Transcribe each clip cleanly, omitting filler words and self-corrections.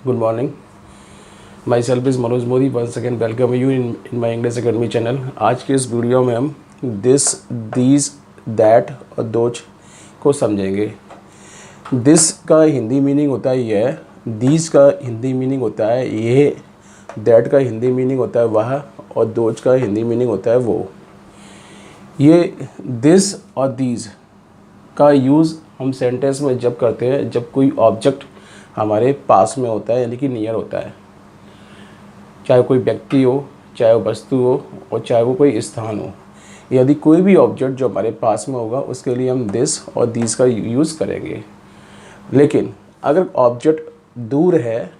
Good morning. Myself is Manoj Modi. Once again welcome you in my English Academy channel. आज के इस video में हम this, these, that और those को समझेंगे. This का हिंदी मीनिंग होता है यह, these का हिंदी मीनिंग होता है ये, that का हिंदी मीनिंग होता है वह और those का हिंदी मीनिंग होता है वो. ये this और these का यूज़ हम सेंटेंस में जब करते हैं जब कोई ऑब्जेक्ट हमारे पास में होता है यानी कि नियर होता है, चाहे कोई व्यक्ति हो, चाहे वो वस्तु हो और चाहे वो कोई स्थान हो. यदि कोई भी ऑब्जेक्ट जो हमारे पास में होगा उसके लिए हम दिस और दीज का यूज़ करेंगे. लेकिन अगर ऑब्जेक्ट दूर है,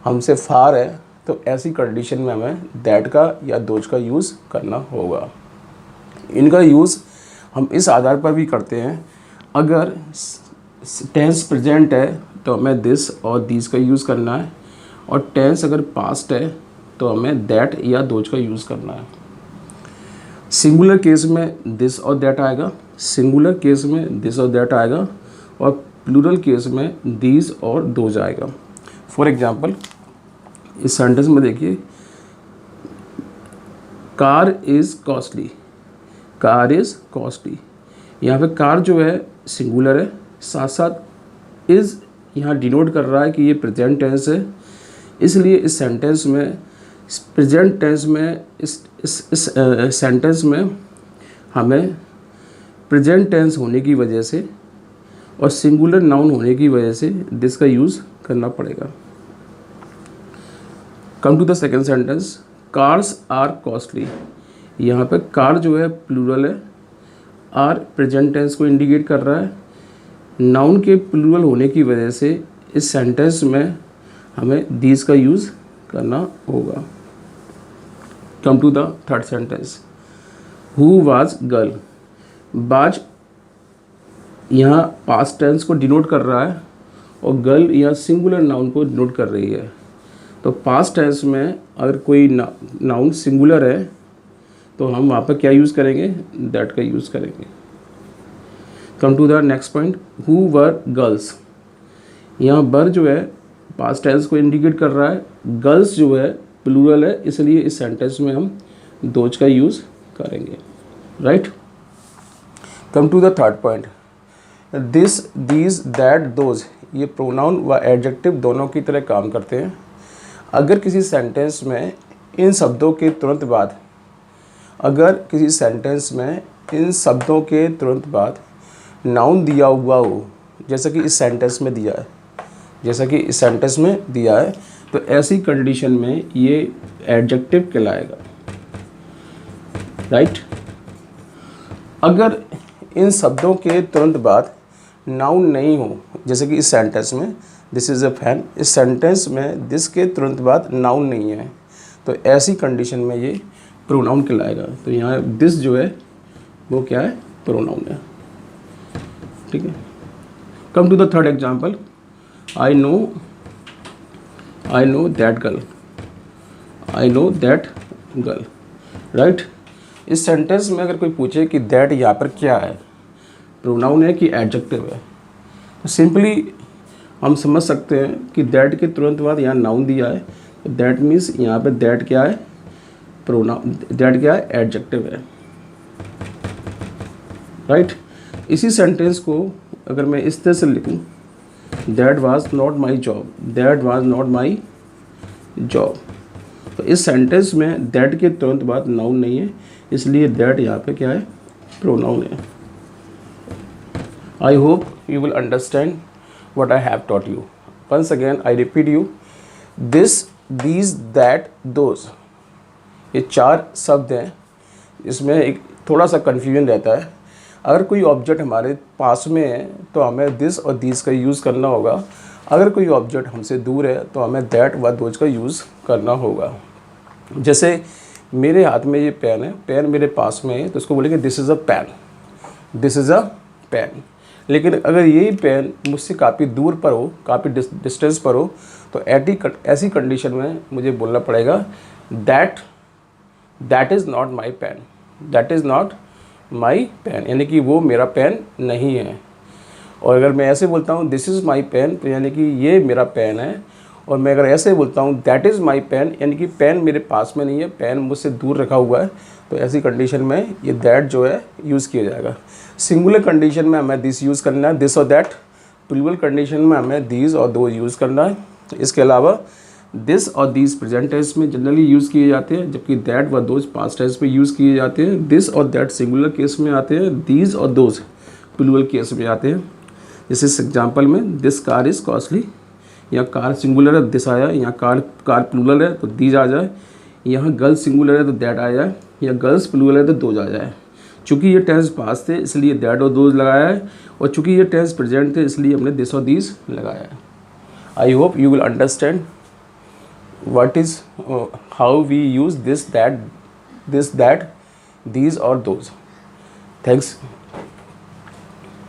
हमसे फार है, तो ऐसी कंडीशन में हमें दैट का या दोज का यूज़ करना होगा. इनका यूज़ हम इस आधार पर भी करते हैं, अगर टेंस प्रेजेंट है तो हमें दिस और दीज का यूज़ करना है, और टेंस अगर पास्ट है तो हमें दैट या दोज का यूज़ करना है. सिंगुलर केस में दिस और दैट आएगा, सिंगुलर केस में दिस और दैट आएगा, और प्लूरल केस में दीज और दोज आएगा. फॉर एग्जांपल इस सेंटेंस में देखिए, car is costly, car is costly. यहाँ पे कार जो है सिंगुलर है, साथ साथ इज़ यहाँ डिनोट कर रहा है कि ये प्रेजेंट टेंस है, इसलिए इस सेंटेंस में प्रेजेंट टेंस में इस सेंटेंस में हमें प्रेजेंट टेंस होने की वजह से और सिंगुलर नाउन होने की वजह से दिस का यूज़ करना पड़ेगा. Come to the second sentence, cars are costly. यहाँ पे कार जो है प्लूरल है, आर प्रेजेंट टेंस को इंडिकेट कर रहा है. नाउन के प्लूरल होने की वजह से इस सेंटेंस में हमें दीज का यूज़ करना होगा. Come to the third sentence, who was girl. Was यहाँ पास्ट टेंस को डिनोट कर रहा है और गर्ल यहाँ सिंगुलर नाउन को डिनोट कर रही है. तो पास्ट टेंस में अगर कोई नाउन सिंगुलर है तो हम वहाँ पर क्या यूज़ करेंगे, दैट का यूज़ करेंगे. Come to the next point, who were girls. यहाँ वर जो है पास्ट टेंस को इंडिकेट कर रहा है, गर्ल्स जो है प्लूरल है, इसलिए इस सेंटेंस में हम दोज का यूज़ करेंगे. Right. Come to the third point, this, these, that, those, ये प्रोनाउन व एडजेक्टिव दोनों की तरह काम करते हैं. अगर किसी सेंटेंस में इन शब्दों के तुरंत बाद, अगर किसी सेंटेंस में इन शब्दों के तुरंत बाद नाउन दिया हुआ हो, जैसा कि इस सेंटेंस में दिया है, जैसा कि इस सेंटेंस में दिया है, तो ऐसी कंडीशन में ये एडजेक्टिव कहलाएगा. राइट. अगर इन शब्दों के तुरंत बाद नाउन नहीं हो, जैसे कि इस सेंटेंस में दिस इज़ अ फैन, इस सेंटेंस में दिस के तुरंत बाद नाउन नहीं है, तो ऐसी कंडीशन में ये प्रोनाउन कहलाएगा. तो यहाँ दिस जो है वो क्या है, प्रोनाउन है. ठीक है. Come to the third example, I know that girl, I know that girl. Right. इस सेंटेंस में अगर कोई पूछे कि दैट यहाँ पर क्या है, प्रोनाउन है कि एडजेक्टिव है, तो सिंपली हम समझ सकते हैं कि दैट के तुरंत बाद यहाँ नाउन दिया है, तो दैट मीन्स यहाँ पे दैट क्या है, प्रोनाउन. दैट क्या है, एडजेक्टिव है. राइट. इसी सेंटेंस को अगर मैं इस तरह से लिखूं, that was not my job, that was not my job, तो इस सेंटेंस में दैट के तुरंत बाद नाउन नहीं है, इसलिए दैट यहाँ पे क्या है, प्रोनाउन है. I hope you will understand what I have taught you. Once again I repeat you, this, these, that, those, ये चार शब्द हैं. इसमें एक थोड़ा सा कन्फ्यूजन रहता है. अगर कोई ऑब्जेक्ट हमारे पास में है तो हमें दिस और दीज का यूज़ करना होगा, अगर कोई ऑब्जेक्ट हमसे दूर है तो हमें दैट व दोज का यूज़ करना होगा. जैसे मेरे हाथ में ये पेन है, पेन मेरे पास में है, तो इसको बोलेंगे this is a pen, this is a pen. लेकिन अगर यही पेन मुझसे काफ़ी दूर पर हो, काफ़ी डिस्टेंस पर हो, तो ऐसी कंडीशन में मुझे बोलना पड़ेगा that is not my pen, that is not my pen, यानी कि वो मेरा पेन नहीं है. और अगर मैं ऐसे बोलता हूँ दिस इज़ माई पेन, तो यानी कि ये मेरा पेन है और मैं अगर ऐसे बोलता हूँ दैट इज़ माई पेन, यानी कि पेन मेरे पास में नहीं है, पेन मुझसे दूर रखा हुआ है, तो ऐसी कंडीशन में ये दैट जो है यूज़ किया जाएगा। सिंगुलर कंडीशन में हमें दिस यूज़ करना है, दिस और दैट। प्लूरल कंडीशन में हमें दीज और दो यूज़ करना है। इसके अलावा दिस और दीज प्रेजेंट टेंस में जनरली यूज़ किए जाते हैं, जबकि दैट व दोज पास्ट टेंस में यूज़ किए जाते हैं। दिस और दैट सिंगुलर केस में आते हैं, दीज और दोज प्लूरल केस में आते हैं। जैसे इस एग्जाम्पल में दिस कार इज़ कॉस्टली, यहाँ कार सिंगुलर है दिस आया, यहाँ कार प्लूरल है तो दीज आ जाए, यहाँ गर्ल्स सिंगुलर है तो दैट आ जाए, या गर्ल्स प्लूरल है तो दोज आ जाए। चूँकि ये टेंस पास थे इसलिए दैट और दोज लगाया है, और चूँकि ये टेंस प्रेजेंट थे इसलिए हमने दिस और दीज लगाया है। I hope you will understand what is how we use this, that, these or those. Thanks.